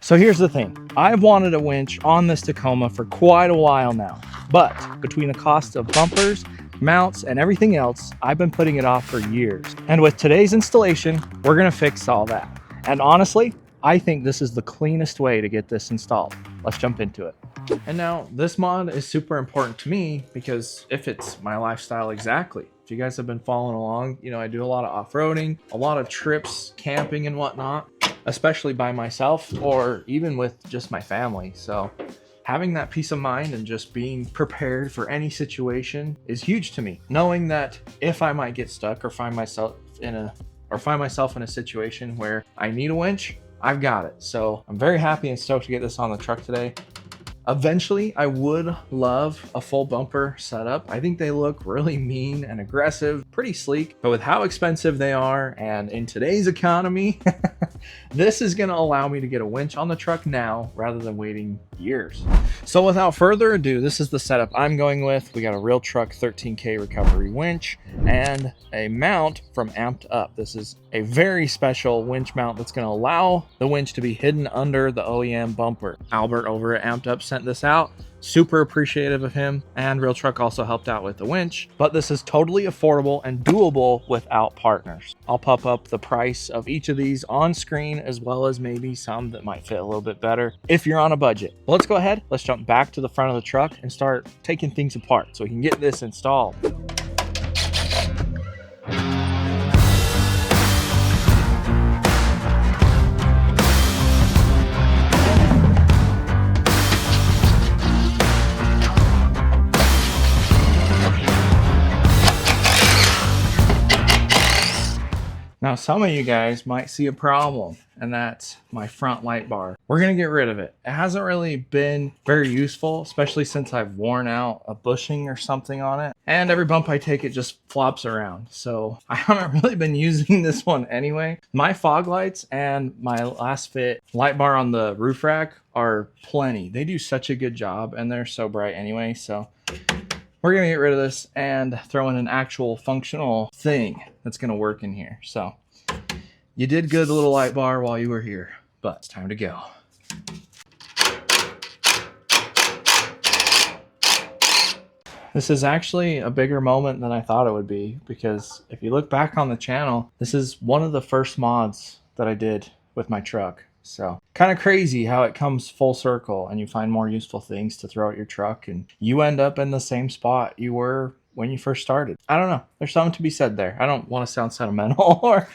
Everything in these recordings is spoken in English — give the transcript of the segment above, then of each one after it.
So here's the thing. I've wanted a winch on this Tacoma for quite a while now, but between the cost of bumpers, mounts, and everything else, I've been putting it off for years. And with today's installation, we're gonna fix all that. And honestly, I think this is the cleanest way to get this installed. Let's jump into it. And now this mod is super important to me because it fits my lifestyle exactly. If you guys have been following along, you know, I do a lot of off-roading, a lot of trips, camping and whatnot, especially by myself or even with just my family. So having that peace of mind and just being prepared for any situation is huge to me. Knowing that if I might get stuck or find myself in a situation where I need a winch, I've got it. So I'm very happy and stoked to get this on the truck today. Eventually, I would love a full bumper setup. I think they look really mean and aggressive, pretty sleek, but with how expensive they are and in today's economy, this is gonna allow me to get a winch on the truck now rather than waiting years. So without further ado, this is the setup I'm going with. We got a Real Truck 13K recovery winch and a mount from Amped Up. This is a very special winch mount that's gonna allow the winch to be hidden under the OEM bumper. Albert over at Amped Up sent this out. Super appreciative of him, and Real Truck also helped out with the winch, but this is totally affordable and doable without partners. I'll pop up the price of each of these on screen, as well as maybe some that might fit a little bit better if you're on a budget. But let's go ahead, let's jump back to the front of the truck and start taking things apart so we can get this installed. Now, some of you guys might see a problem, and that's my front light bar. We're gonna get rid of it. It hasn't really been very useful, especially since I've worn out a bushing or something on it. And every bump I take, it just flops around. So I haven't really been using this one anyway. My fog lights and my last fit light bar on the roof rack are plenty. They do such a good job, and they're so bright anyway. So we're gonna get rid of this and throw in an actual functional thing that's gonna work in here. So you did good, little light bar, while you were here, but it's time to go. This is actually a bigger moment than I thought it would be, because if you look back on the channel, this is one of the first mods that I did with my truck. So kind of crazy how it comes full circle and you find more useful things to throw at your truck and you end up in the same spot you were when you first started. I don't know. There's something to be said there. I don't want to sound sentimental or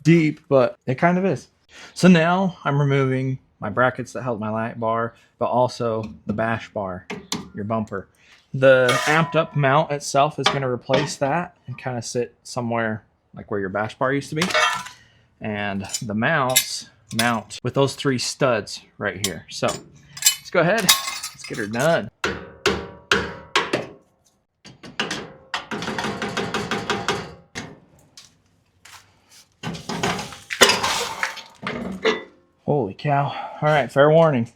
deep, but it kind of is. So now I'm removing my brackets that held my light bar, but also the bash bar, your bumper. The Amped Up mount itself is going to replace that and kind of sit somewhere like where your bash bar used to be. And the mounts mount with those three studs right here. So let's go ahead, let's get her done. Holy cow. All right, fair warning.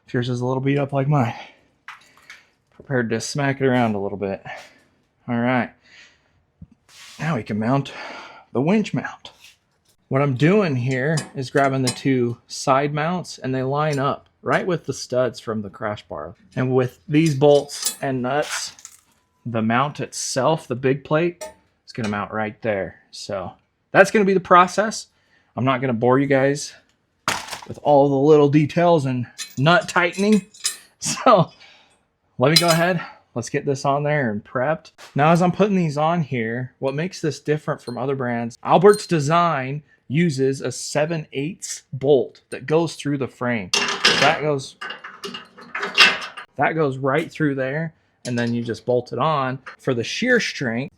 If yours is a little beat up like mine, prepared to smack it around a little bit. All right, now we can mount the winch mount. What I'm doing here is grabbing the two side mounts, and they line up right with the studs from the crash bar. And with these bolts and nuts, the mount itself, the big plate, is going to mount right there. So that's going to be the process. I'm not going to bore you guys with all the little details and nut tightening. So let me go ahead. Let's get this on there and prepped. Now, as I'm putting these on here, what makes this different from other brands, Albert's design uses a 7/8 bolt that goes through the frame. That goes right through there, and then you just bolt it on for the shear strength,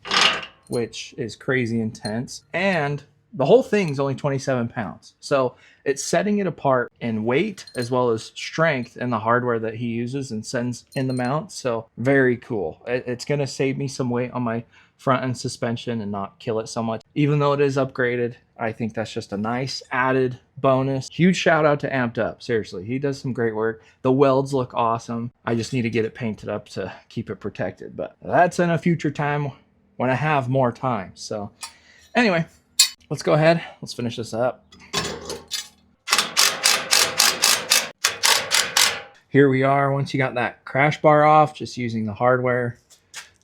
which is crazy intense. And the whole thing's only 27 pounds. So it's setting it apart in weight as well as strength in the hardware that he uses and sends in the mount. So very cool. It's going to save me some weight on my front end suspension and not kill it so much. Even though it is upgraded, I think that's just a nice added bonus. Huge shout out to Amped Up. Seriously, he does some great work. The welds look awesome. I just need to get it painted up to keep it protected. But that's in a future time when I have more time. So anyway, let's go ahead. Let's finish this up. here we are. Once you got that crash bar off, just using the hardware,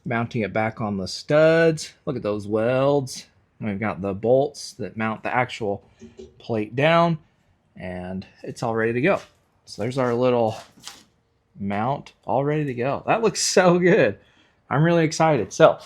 mounting it back on the studs. Look at those welds. And we've got the bolts that mount the actual plate down, and it's all ready to go. So there's our little mount all ready to go. That looks so good. I'm really excited. So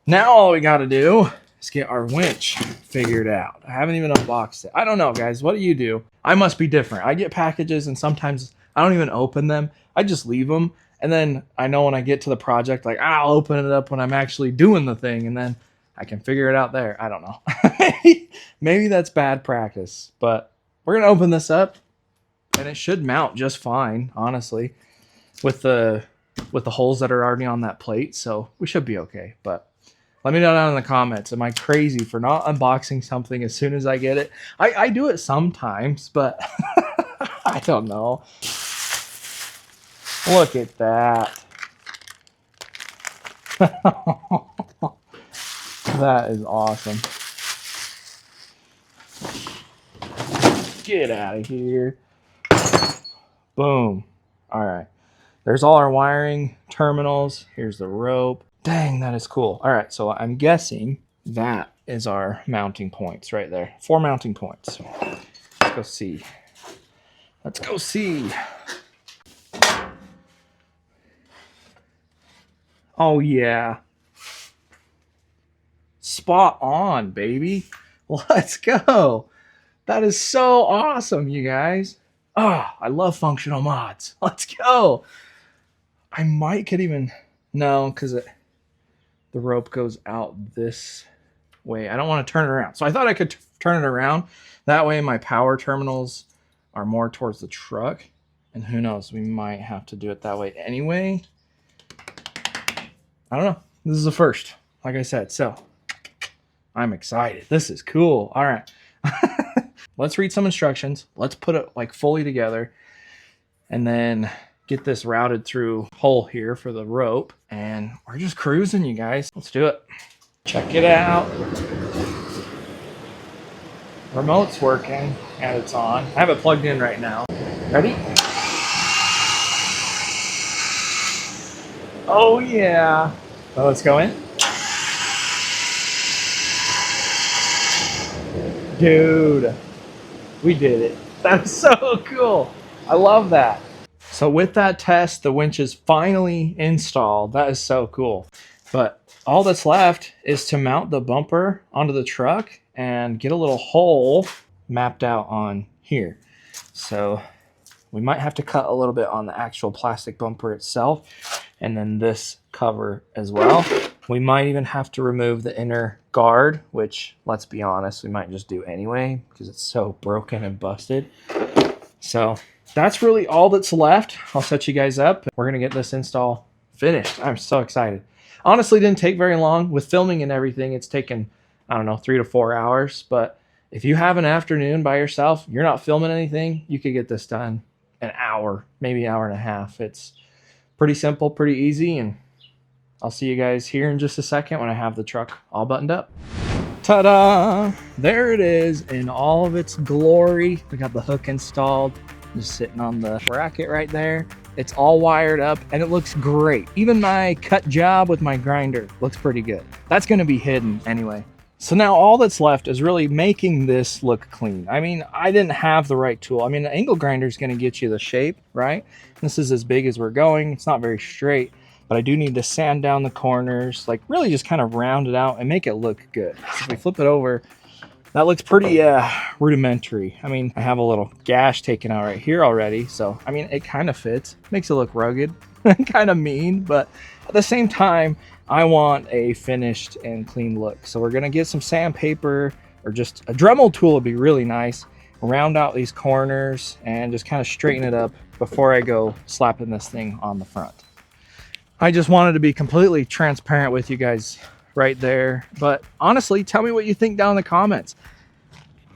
now all we got to do is get our winch figured out. I haven't even unboxed it. I don't know, guys. What do you do? I must be different. I get packages and sometimes I don't even open them. I just leave them. And then I know when I get to the project, like I'll open it up when I'm actually doing the thing, and then I can figure it out there. I don't know. Maybe that's bad practice, but we're going to open this up and it should mount just fine, honestly, with the holes that are already on that plate. So we should be okay. But let me know down in the comments. Am I crazy for not unboxing something as soon as I get it? I do it sometimes, but I don't know. Look at that. That is awesome. Get out of here. Boom. All right. There's all our wiring terminals. Here's the rope. Dang, that is cool. All right, so I'm guessing that is our mounting points right there. 4 mounting points. Let's go see. Let's go see. Oh, yeah. Spot on, baby. Let's go. That is so awesome, you guys. Oh, I love functional mods. Let's go. I might could even... No, because the rope goes out this way. I don't want to turn it around. So I thought I could turn it around. That way my power terminals are more towards the truck. And who knows, we might have to do it that way anyway. I don't know. This is the first, like I said. So I'm excited. This is cool. All right. Let's read some instructions. Let's put it like fully together and then get this routed through hole here for the rope. And we're just cruising, you guys. Let's do it. Check it out. Remote's working and it's on. I have it plugged in right now. Ready? Oh yeah. Well, let's go in. Dude, we did it. That's so cool. I love that. So with that test, the winch is finally installed. That is so cool. But all that's left is to mount the bumper onto the truck and get a little hole mapped out on here. So we might have to cut a little bit on the actual plastic bumper itself, and then this cover as well. We might even have to remove the inner guard, which, let's be honest, we might just do anyway because it's so broken and busted. So that's really all that's left. I'll set you guys up. We're going to get this install finished. I'm so excited. Honestly, didn't take very long. With filming and everything, it's taken, I don't know, 3 to 4 hours. But if you have an afternoon by yourself, you're not filming anything, you could get this done an hour, maybe an hour and a half. It's pretty simple, pretty easy, and I'll see you guys here in just a second when I have the truck all buttoned up. Ta-da! There it is in all of its glory. We got the hook installed, just sitting on the bracket right there. It's all wired up and it looks great. Even my cut job with my grinder looks pretty good. That's going to be hidden anyway. So now all that's left is really making this look clean. I mean, I didn't have the right tool. I mean, the angle grinder is going to get you the shape, right? This is as big as we're going. It's not very straight, but I do need to sand down the corners, like really just kind of round it out and make it look good. So if we flip it over, that looks pretty rudimentary. I mean, I have a little gash taken out right here already. So, I mean, it kind of fits. Makes it look rugged and kind of mean, but at the same time, I want a finished and clean look. So we're gonna get some sandpaper or just a Dremel tool would be really nice. Round out these corners and just kind of straighten it up before I go slapping this thing on the front. I just wanted to be completely transparent with you guys right there. But honestly, tell me what you think down in the comments.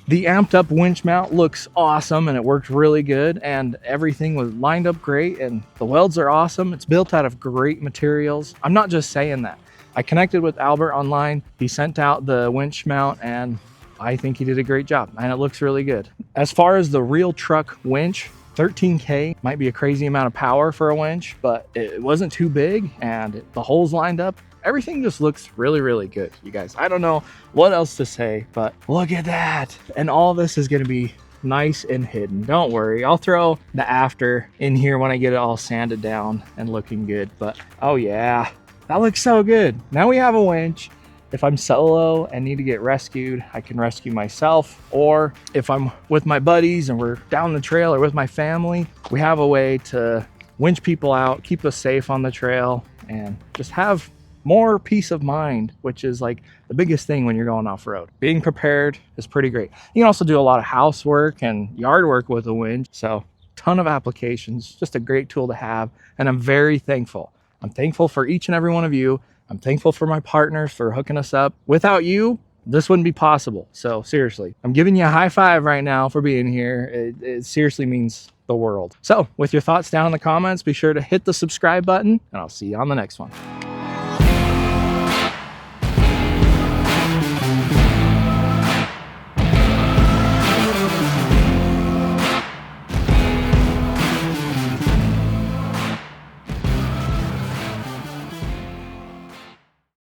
The amped up winch mount looks awesome and it worked really good and everything was lined up great and the welds are awesome. It's built out of great materials. I'm not just saying that. I connected with Albert online. He sent out the winch mount and I think he did a great job and it looks really good. As far as the real truck winch, 13K might be a crazy amount of power for a winch, but it wasn't too big and the holes lined up. Everything just looks really, really good, you guys. I don't know what else to say, but look at that. And all this is gonna be nice and hidden. Don't worry, I'll throw the after in here when I get it all sanded down and looking good. But oh yeah, that looks so good. Now we have a winch. If I'm solo and need to get rescued, I can rescue myself. Or if I'm with my buddies and we're down the trail or with my family, we have a way to winch people out, keep us safe on the trail, and just have more peace of mind, which is like the biggest thing when you're going off-road. Being prepared is pretty great. You can also do a lot of housework and yard work with a winch. So ton of applications, just a great tool to have. And I'm very thankful. I'm thankful for each and every one of you. I'm thankful for my partners for hooking us up. Without you, this wouldn't be possible. So seriously, I'm giving you a high five right now for being here. It seriously means the world. So with your thoughts down in the comments, be sure to hit the subscribe button and I'll see you on the next one.